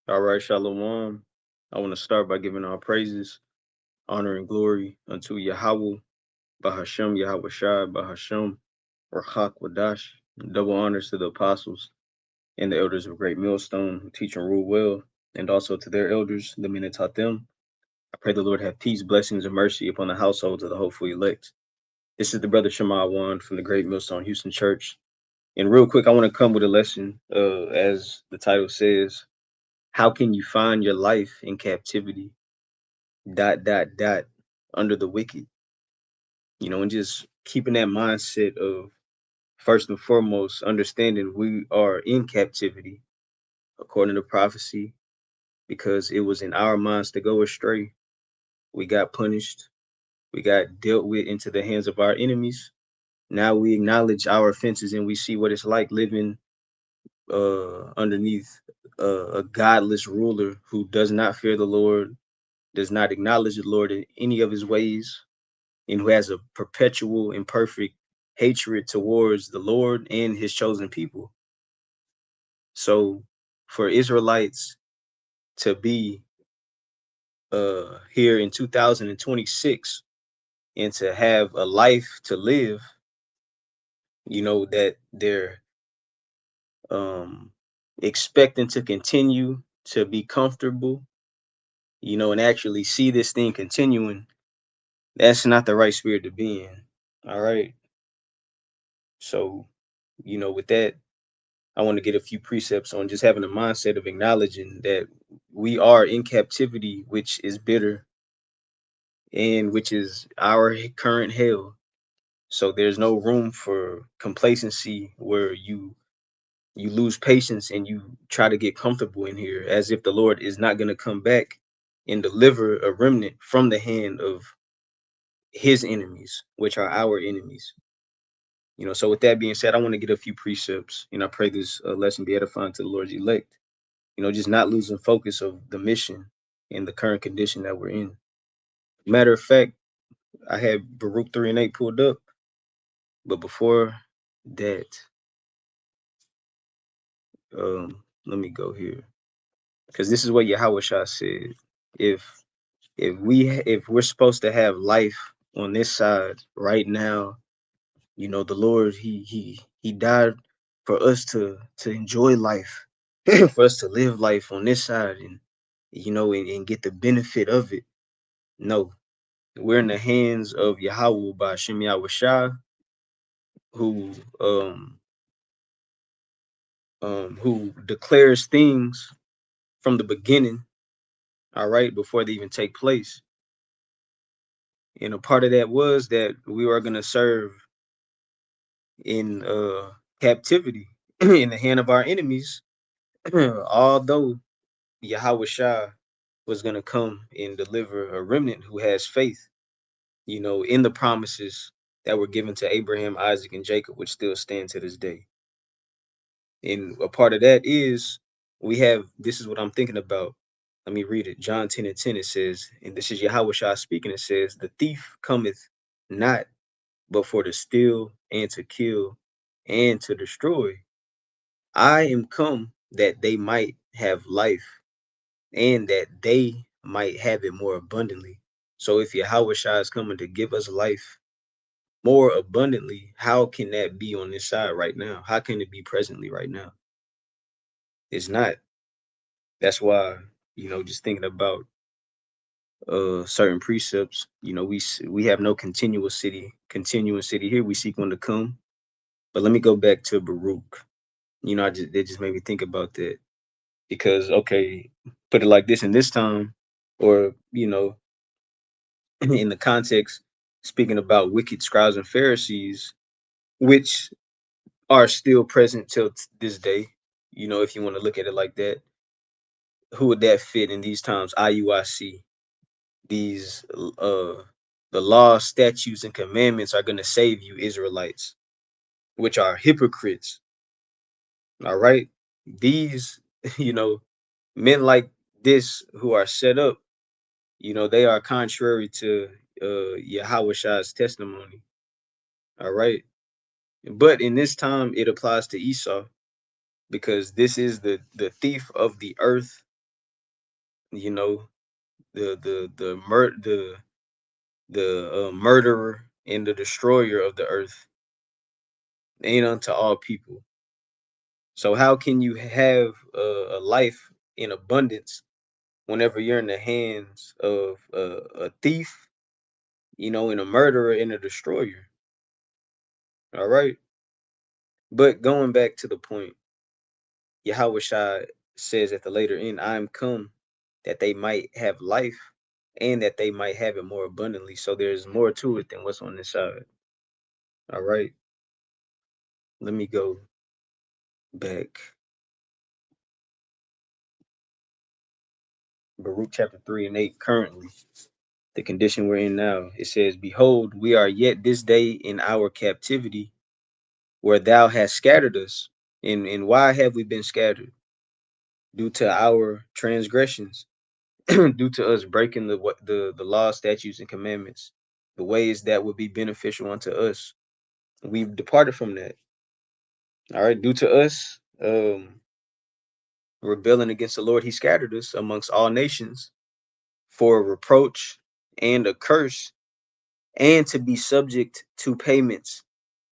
All right, Shalom. I want to start by giving all praises, honor, and glory unto Yahweh, Bahashem, Yahweh Shai, Bahashem, Rachak Wadash. Double honors to the apostles and the elders of Great Millstone who teach and rule well, and also to their elders, the men that taught them. I pray the Lord have peace, blessings, and mercy upon the households of the hopeful elect. This is the brother Shema Wan from the Great Millstone Houston Church. And real quick, I want to come with a lesson, as the title says, how can you find your life in captivity? Dot under the wicked, and just keeping that mindset of first and foremost understanding we are in captivity according to prophecy because it was in our minds to go astray. We got punished, we got dealt with into the hands of our enemies. Now we acknowledge our offenses and we see what it's like living underneath a godless ruler who does not fear the Lord, does not acknowledge the Lord in any of his ways, and who has a perpetual and perfect hatred towards the Lord and his chosen people. So for Israelites to be here in 2026 and to have a life to live, that they're um expecting to continue to be comfortable, and actually see this thing continuing, that's not the right spirit to be in. All right. So, with that, I want to get a few precepts on just having a mindset of acknowledging that we are in captivity, which is bitter and which is our current hell. So there's no room for complacency where you lose patience and you try to get comfortable in here as if the Lord is not going to come back and deliver a remnant from the hand of his enemies, which are our enemies. So with that being said, I want to get a few precepts, and I pray this lesson be edifying to the Lord's elect. Just not losing focus of the mission and the current condition that we're in. Matter of fact, I had Baruch 3 and 8 pulled up, but before that, let me go here. Because this is what Yahweh Shah said. If if we're supposed to have life on this side right now, the Lord he died for us to enjoy life, for us to live life on this side and and get the benefit of it. No, we're in the hands of Yahweh by Hashem Yahweh Shah, who um who declares things from the beginning, all right, before they even take place. And a part of that was that we are gonna serve in captivity in the hand of our enemies, although Yahweh Shah was gonna come and deliver a remnant who has faith, in the promises that were given to Abraham, Isaac, and Jacob, which still stand to this day. And a part of that is we have, this is what I'm thinking about. Let me read it. John 10 and 10, it says, and this is Yahweh Shah speaking, it says, the thief cometh not but for to steal and to kill and to destroy. I am come that they might have life and that they might have it more abundantly. So if Yahweh Shah is coming to give us life more abundantly, how can that be on this side right now? How can it be presently right now? It's not. That's why, just thinking about certain precepts, we have no continuing city here. We seek one to come. But let me go back to Baruch. It just made me think about that because okay, put it like this in this time, or in the context speaking about wicked scribes and Pharisees, which are still present till this day. If you want to look at it like that, who would that fit in these times? IUIC. These the law, statutes, and commandments are going to save you, Israelites, which are hypocrites. All right, these you know men like this who are set up, they are contrary to Yahweh Shah's testimony. All right. But in this time, it applies to Esau because this is the thief of the earth. You know, the murderer and the destroyer of the earth ain't unto all people. So how can you have a life in abundance whenever you're in the hands of a thief, and a murderer and a destroyer? All right. But going back to the point, Yahweh Shai says at the later end, I am come that they might have life and that they might have it more abundantly. So there's more to it than what's on this side. All right. Let me go back. Baruch chapter 3 and 8 currently. The condition we're in now. It says, behold, we are yet this day in our captivity, where thou hast scattered us. And why have we been scattered? Due to our transgressions, due to us breaking the law, statutes, and commandments, the ways that would be beneficial unto us. We've departed from that. All right, due to us rebelling against the Lord, he scattered us amongst all nations for a reproach and a curse, and to be subject to payments.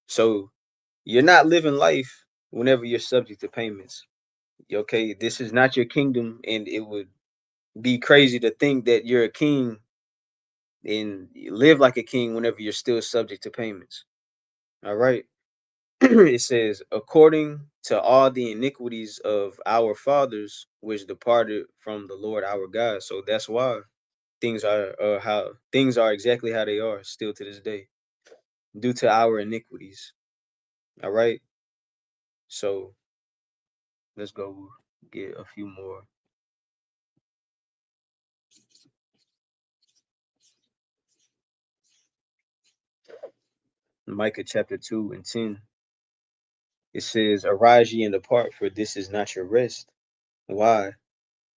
So you're not living life whenever you're subject to payments. Okay, this is not your kingdom, and it would be crazy to think that you're a king and you live like a king whenever you're still subject to payments. All right. It says, according to all the iniquities of our fathers, which departed from the Lord our God. So that's why things are exactly how they are still to this day, due to our iniquities. All right. So let's go get a few more. Micah chapter 2 and 10. It says, arise ye and depart, for this is not your rest. Why?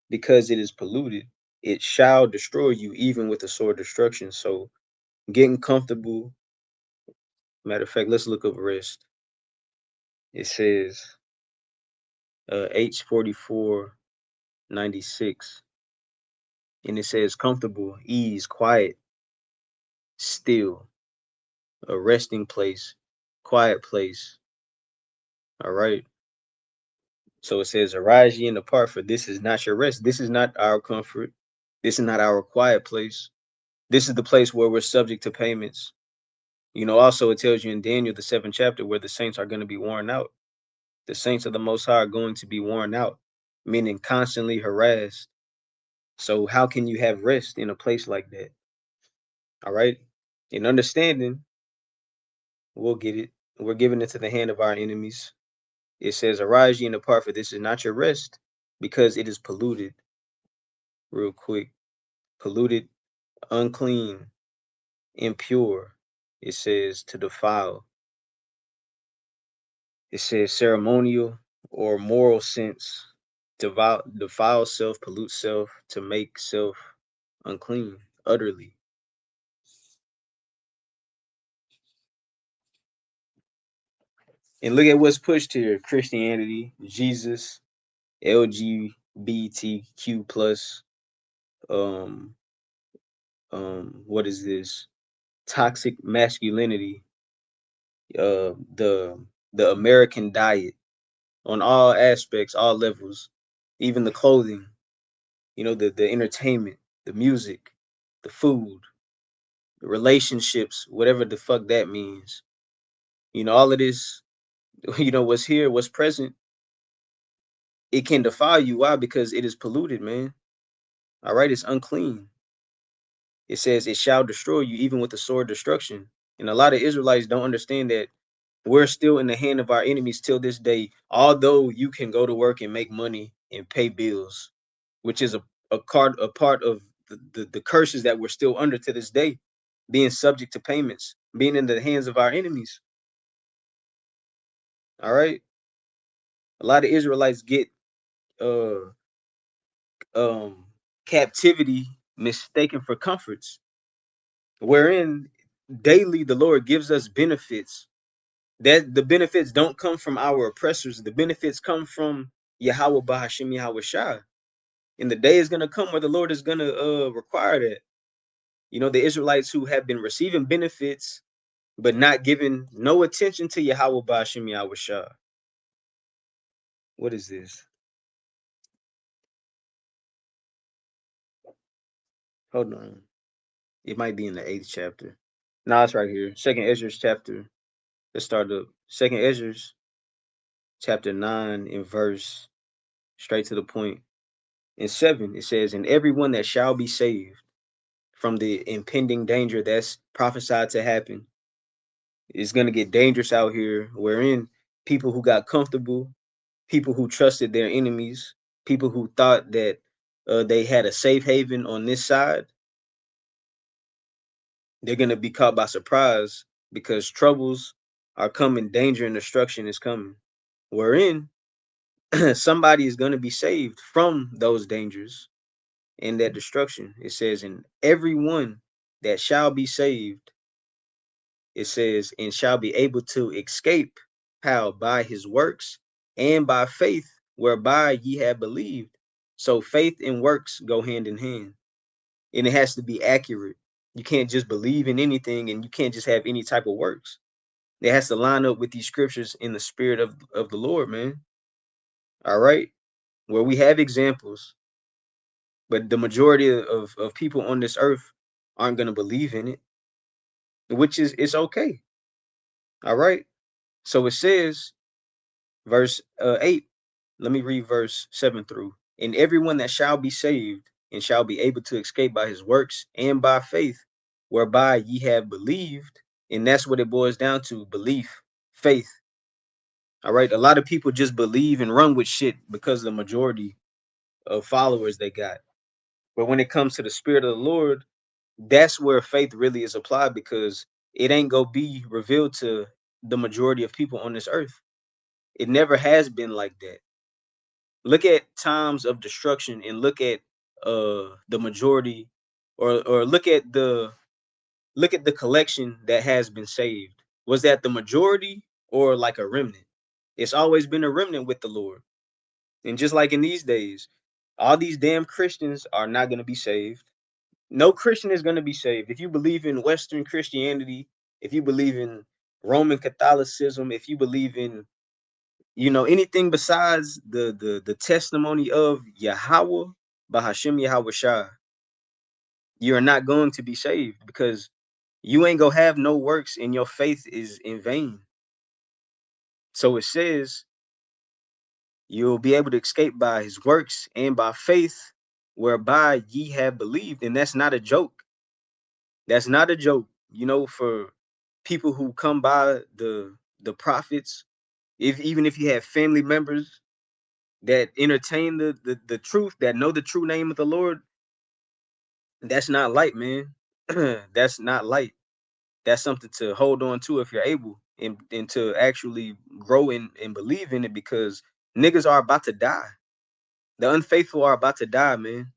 Because it is polluted. It shall destroy you, even with a sword destruction. So getting comfortable. Matter of fact, let's look up rest. It says H4496. And it says comfortable, ease, quiet, still, a resting place, quiet place. All right. So it says, arise ye and depart, for this is not your rest. This is not our comfort. This is not our quiet place. This is the place where we're subject to payments. Also it tells you in Daniel, the 7th chapter, where the saints are going to be worn out. The saints of the Most High are going to be worn out, meaning constantly harassed. So how can you have rest in a place like that? All right. In understanding, we'll get it. We're giving it to the hand of our enemies. It says, arise ye and depart, for this is not your rest, because it is polluted. Real quick. Polluted, unclean, impure. It says to defile. It says ceremonial or moral sense. Defile self, pollute self, to make self unclean, utterly. And look at what's pushed here: Christianity, Jesus, LGBTQ plus, um, what is this? Toxic masculinity, the American diet on all aspects, all levels, even the clothing, the entertainment, the music, the food, the relationships, whatever the fuck that means. All of this, what's here, what's present, it can defile you. Why? Because it is polluted, man. All right, it's unclean. It says it shall destroy you, even with the sword destruction. And a lot of Israelites don't understand that we're still in the hand of our enemies till this day. Although you can go to work and make money and pay bills, which is a part of the curses that we're still under to this day, being subject to payments, being in the hands of our enemies. All right. A lot of Israelites get uh um captivity mistaken for comforts, wherein daily the Lord gives us benefits. That the benefits don't come from our oppressors. The benefits come from Yahweh Bahashim Yahweh Shah. And the day is gonna come where the Lord is gonna require that. You know, the Israelites who have been receiving benefits but not giving no attention to Yahweh Bashim Yahweh Shah. What is this? Hold on. It might be in the 8th chapter. No, it's right here. Second Ezra's chapter. Let's start up. Second Ezra's chapter 9 in verse straight to the point. In 7, it says, "And everyone that shall be saved from the impending danger that's prophesied to happen is going to get dangerous out here, wherein people who got comfortable, people who trusted their enemies, people who thought that they had a safe haven on this side, they're going to be caught by surprise because troubles are coming, danger and destruction is coming, wherein somebody is going to be saved from those dangers and that destruction." It says, "And everyone that shall be saved," it says, "and shall be able to escape." How? By his works and by faith, whereby ye have believed. So faith and works go hand in hand, and it has to be accurate. You can't just believe in anything, and you can't just have any type of works. It has to line up with these scriptures in the spirit of the Lord, man. All right. Where we have examples, but the majority of people on this earth aren't gonna believe in it, which is it's okay. All right. So it says, verse 8. Let me read verse 7 through. "And everyone that shall be saved and shall be able to escape by his works and by faith, whereby ye have believed." And that's what it boils down to: belief, faith. All right. A lot of people just believe and run with shit because of the majority of followers they got. But when it comes to the spirit of the Lord, that's where faith really is applied, because it ain't gonna be revealed to the majority of people on this earth. It never has been like that. Look at times of destruction and look at the majority, or look at the collection that has been saved. Was that the majority or like a remnant? It's always been a remnant with the Lord. And just like in these days, all these damn Christians are not going to be saved. No Christian is going to be saved. If you believe in Western Christianity, if you believe in Roman Catholicism, if you believe in, you know, anything besides the testimony of Yahweh, Bahashim Yahweh Shah, you're not going to be saved, because you ain't gonna have no works and your faith is in vain. So it says you'll be able to escape by his works and by faith, whereby ye have believed. And that's not a joke. That's not a joke. You know, for people who come by the prophets, if even if you have family members that entertain the truth, that know the true name of the Lord, that's not light, man. That's not light. That's something to hold on to if you're able, and to actually grow and believe in it, because niggas are about to die. The unfaithful are about to die, man.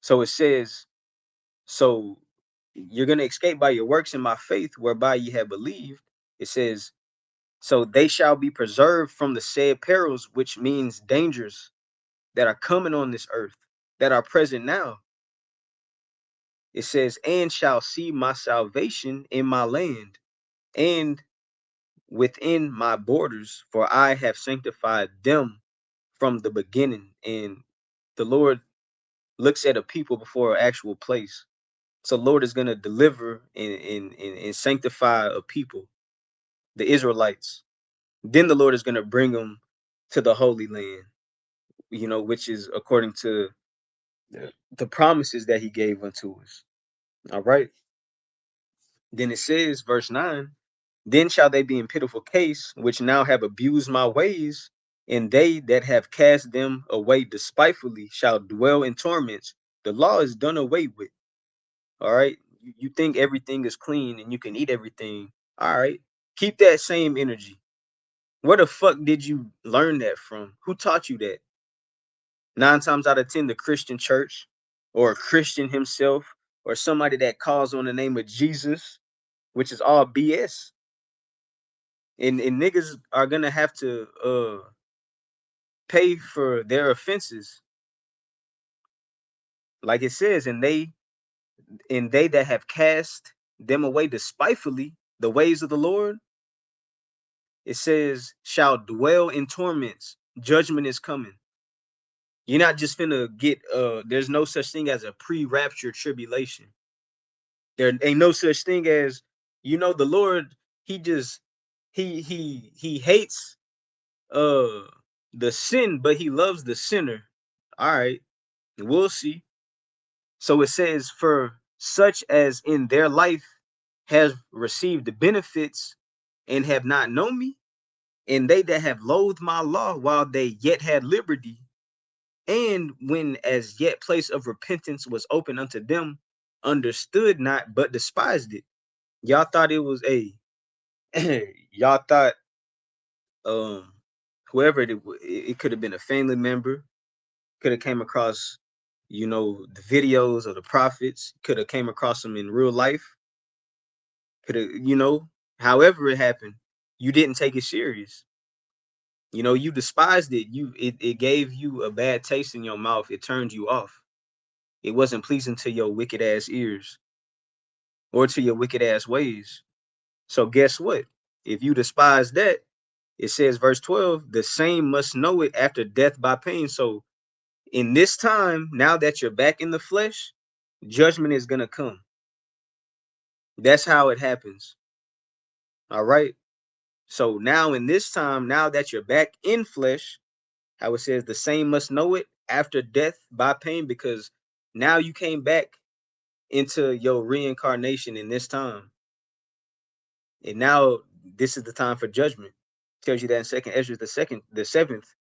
So it says, so you're gonna escape by your works and my faith, whereby ye have believed. It says, so they shall be preserved from the said perils, which means dangers that are coming on this earth, that are present now. It says, and shall see my salvation in my land and within my borders, for I have sanctified them from the beginning. And the Lord looks at a people before an actual place. So Lord is gonna deliver and sanctify a people, the Israelites. Then the Lord is gonna bring them to the Holy Land, you know, which is according to the promises that He gave unto us. All right. Then it says, verse 9, "Then shall they be in pitiful case, which now have abused my ways, and they that have cast them away despitefully shall dwell in torments." The law is done away with. All right. You think everything is clean and you can eat everything. All right. Keep that same energy. Where the fuck did you learn that from? Who taught you that? 9 times out of 10, the Christian church, or a Christian himself, or somebody that calls on the name of Jesus, which is all BS. And niggas are gonna have to pay for their offenses. Like it says, and they that have cast them away despitefully the ways of the Lord, it says, shall dwell in torments. Judgment is coming. You're not just finna get there's no such thing as a pre-rapture tribulation. There ain't no such thing as, the Lord, he just he hates uh the sin, but he loves the sinner. All right, we'll see. So it says, for such as in their life have received the benefits and have not known me, and they that have loathed my law while they yet had liberty, and when as yet place of repentance was open unto them, understood not, but despised it. Y'all thought it was a y'all thought um whoever it could have been a family member, could have came across, the videos of the prophets, could have came across them in real life, could have, however it happened, you didn't take it serious. You despised it. It gave you a bad taste in your mouth. It turned you off. It wasn't pleasing to your wicked ass ears or to your wicked ass ways. So guess what? If you despise that, it says verse 12, the same must know it after death by pain. So in this time, now that you're back in the flesh, judgment is gonna come. That's how it happens. All right. So now in this time, now that you're back in flesh, how it says the same must know it after death by pain, because now you came back into your reincarnation in this time. And now this is the time for judgment. Tells you that in Second Ezra, the seventh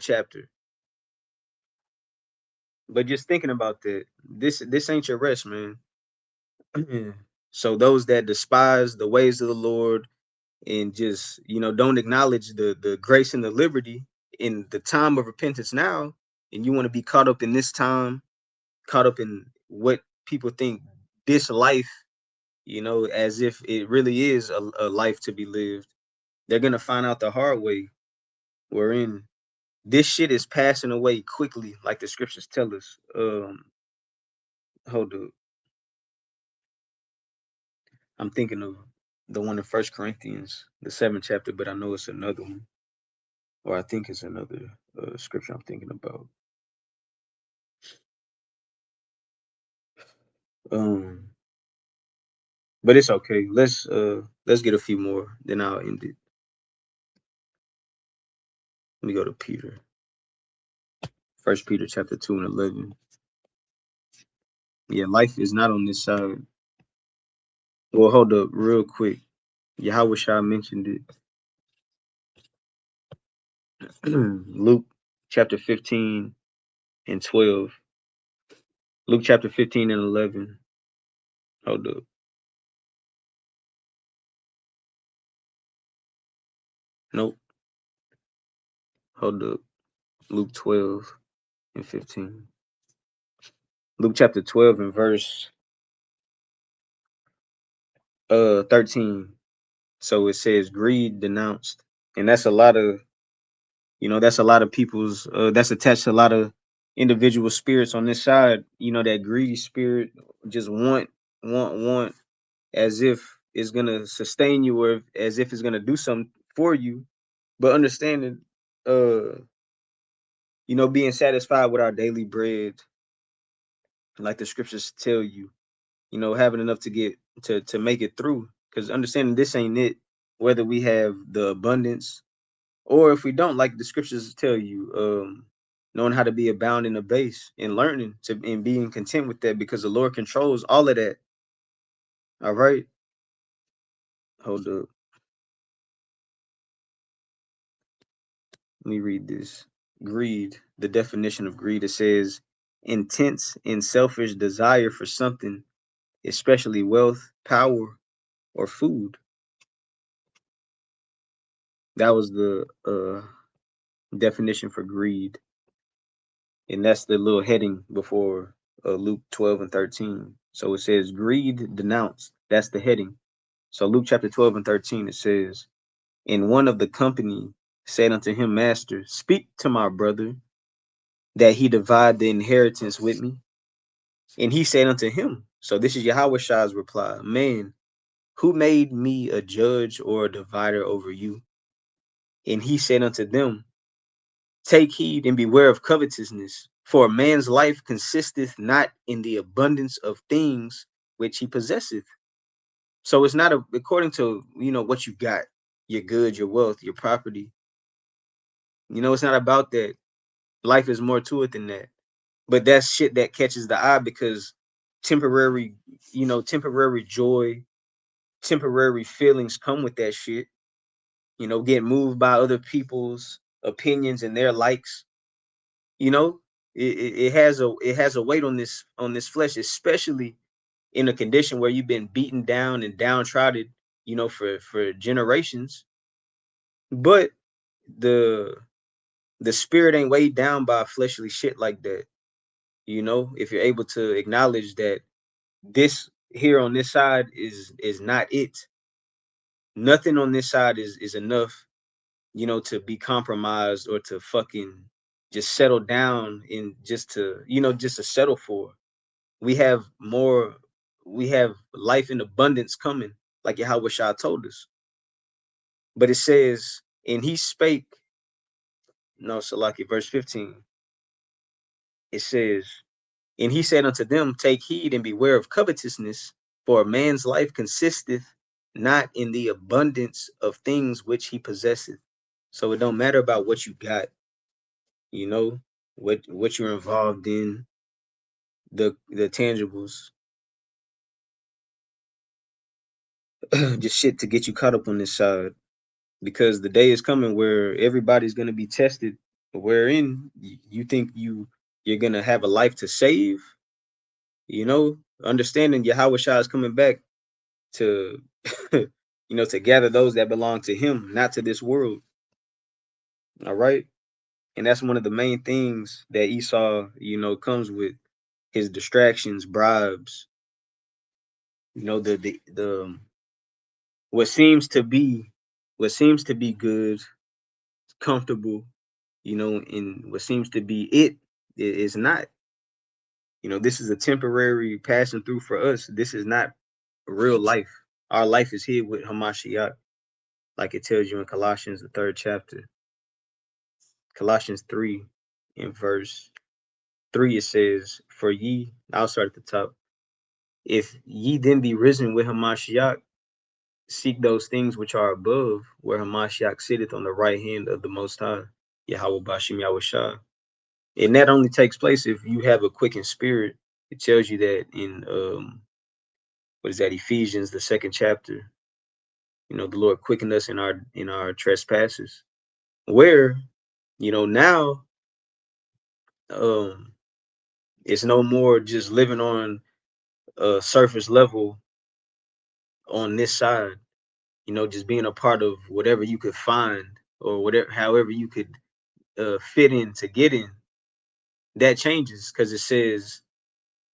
chapter. But just thinking about that, this ain't your rest, man. So those that despise the ways of the Lord and just don't acknowledge the grace and the liberty in the time of repentance now, and you want to be caught up in this time, caught up in what people think this life, as if it really is a life to be lived. They're gonna find out the hard way, wherein this shit is passing away quickly, like the scriptures tell us. Hold up, I'm thinking of the one in First Corinthians, the seventh chapter, but I know it's another one, or I think it's another scripture I'm thinking about. Um, but it's okay. Let's get a few more, then I'll end it. Let me go to Peter. First Peter chapter 2 and 11. Yeah, life is not on this side. Well, hold up, real quick. Yahweh Shah mentioned it. Luke chapter 15 and 12. Luke chapter 15 and 11. Hold up. Nope. Hold up. Luke 12 and 15. Luke chapter 12 and verse 13. So it says greed denounced. And that's a lot of, that's a lot of people's that's attached to a lot of individual spirits on this side, that greedy spirit, just want as if it's gonna sustain you, or as if it's gonna do something for you, but understanding, uh, being satisfied with our daily bread, like the scriptures tell you, having enough to get to make it through. Because understanding this ain't it, whether we have the abundance or if we don't, like the scriptures tell you, knowing how to be abound in the base and learning to and being content with that, because the Lord controls all of that. All right, hold up. Let me read this. Greed, the definition of greed, it says intense and selfish desire for something, especially wealth, power, or food. That was the definition for greed. And that's the little heading before Luke 12 and 13. So it says greed denounced. That's the heading. So Luke chapter 12 and 13, it says, and one of the company said unto him, Master, speak to my brother that he divide the inheritance with me. And he said unto him, so this is Yahweh Shah's reply, man, who made me a judge or a divider over you? And he said unto them, take heed and beware of covetousness, for a man's life consisteth not in the abundance of things which he possesseth. So it's not according to, what you got, your goods, your wealth, your property. It's not about that. Life is more to it than that. But that's shit that catches the eye because temporary, temporary joy, temporary feelings come with that shit. Get moved by other people's opinions and their likes. You know, it has a weight on this flesh, especially in a condition where you've been beaten down and downtrodden, for generations. But the the spirit ain't weighed down by fleshly shit like that. If you're able to acknowledge that this here on this side is not it. Nothing on this side is enough, to be compromised or to fucking just settle down and just to settle for. We have more, we have life in abundance coming, like Yahweh Shah told us. But it says, and he spake, no, Salaki, verse 15, it says, and he said unto them, take heed and beware of covetousness, for a man's life consisteth not in the abundance of things which he possesseth. So it don't matter about what you got, you know, what you're involved in, the tangibles, just shit to get you caught up on this side. Because the day is coming where everybody's gonna be tested, wherein you think you're gonna have a life to save, understanding Yahweh Shah is coming back to to gather those that belong to him, not to this world. All right. And that's one of the main things that Esau, comes with his distractions, bribes, the what seems to be good, comfortable, and what seems to be is not. This is a temporary passing through for us. This is not real life. Our life is here with Hamashiach, like it tells you in Colossians, the 3rd chapter. Colossians 3 in verse 3, it says, for ye, I'll start at the top. If ye then be risen with Hamashiach, seek those things which are above, where Hamashiach sitteth on the right hand of the Most High, Yahweh Bashim Yahweh Shah. And that only takes place if you have a quickened spirit. It tells you that in what is that, Ephesians, the 2nd chapter. The Lord quickened us in our trespasses. Where, now um it's no more just living on a surface level on this side, just being a part of whatever you could find or whatever, however you could fit in to get in. That changes because it says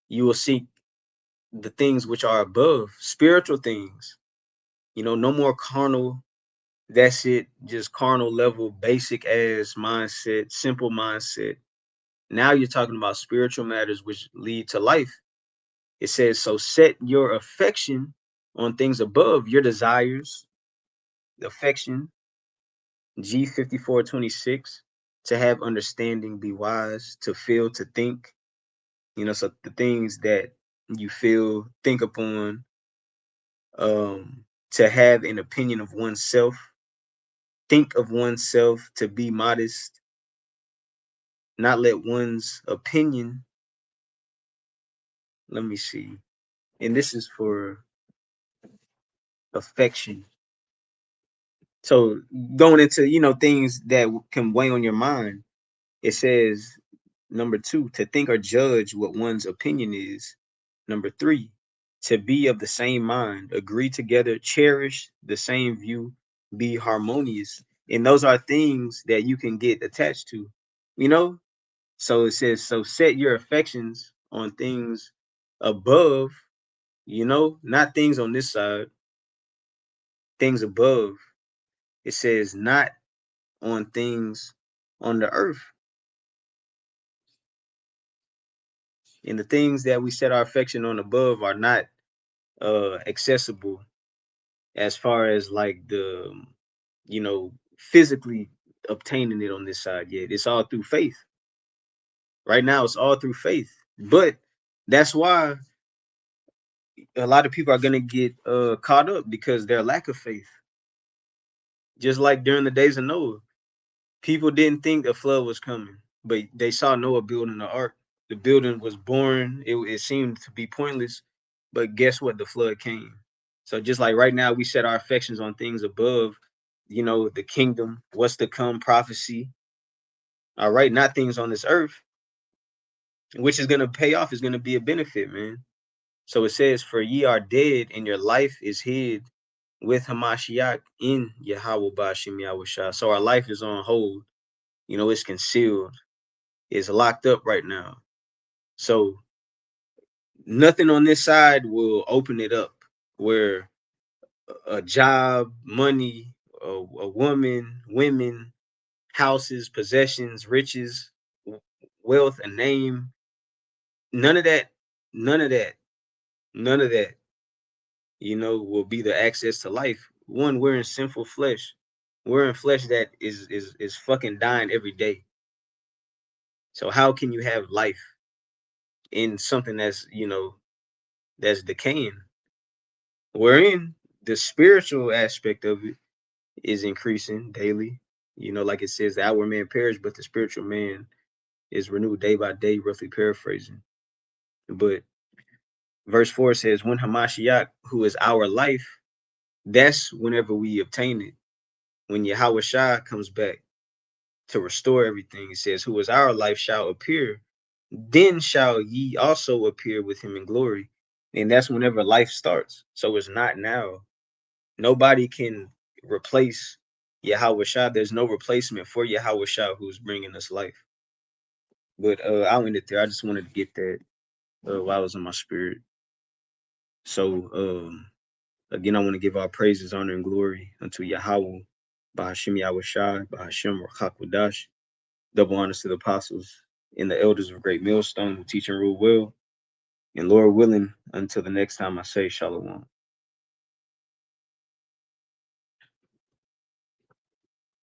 you will seek the things which are above, spiritual things. No more carnal. That's it. Just carnal level, basic ass mindset, simple mindset. Now you're talking about spiritual matters which lead to life. It says, so set your affection on things above, your desires, affection, G5426, to have understanding, be wise, to feel, to think. So the things that you feel, think upon, to have an opinion of oneself, think of oneself, to be modest, not let one's opinion, let me see, and this is for affection. So going into, things that can weigh on your mind, it says, number 2, to think or judge what one's opinion is. Number 3, to be of the same mind, agree together, cherish the same view, be harmonious. And those are things that you can get attached to, you know? So it says, so set your affections on things above, not things on this side, things above. It says, not on things on the earth. And the things that we set our affection on above are not accessible as far as like the physically obtaining it on this side yet. It's all through faith. Right now it's all through faith. But that's why a lot of people are gonna get caught up because their lack of faith. Just like during the days of Noah, people didn't think a flood was coming, but they saw Noah building the ark. The building was boring. It seemed to be pointless, but guess what? The flood came. So just like right now, we set our affections on things above, the kingdom, what's to come, prophecy. All right, not things on this earth, which is gonna pay off. Is gonna be a benefit, man. So it says, "For ye are dead, and your life is hid with Hamashiach in Yahweh Bashim Yahushua." So our life is on hold. It's concealed. It's locked up right now. So nothing on this side will open it up. Where a job, money, a woman, women, houses, possessions, riches, wealth, a name, none of that, none of that, none of that, will be the access to life. One, we're in sinful flesh. We're in flesh that is fucking dying every day. So how can you have life in something that's decaying? Wherein the spiritual aspect of it is increasing daily. Like it says, the outward man perish, but the spiritual man is renewed day by day, roughly paraphrasing. But verse 4 says, when Hamashiach, who is our life, that's whenever we obtain it. When Yahweh Shah comes back to restore everything, it says, who is our life shall appear, then shall ye also appear with him in glory. And that's whenever life starts. So it's not now. Nobody can replace Yahweh Shah. There's no replacement for Yahweh Shah who's bringing us life. But I'll end it there. I just wanted to get that while I was in my spirit. So again, I want to give our praises, honor, and glory unto Yahweh, Bahashim Yahweh Shah, Bahashim Rachakwadash. Double honors to the apostles and the elders of Great Millstone who teach and rule well. And Lord willing, until the next time I say Shalom.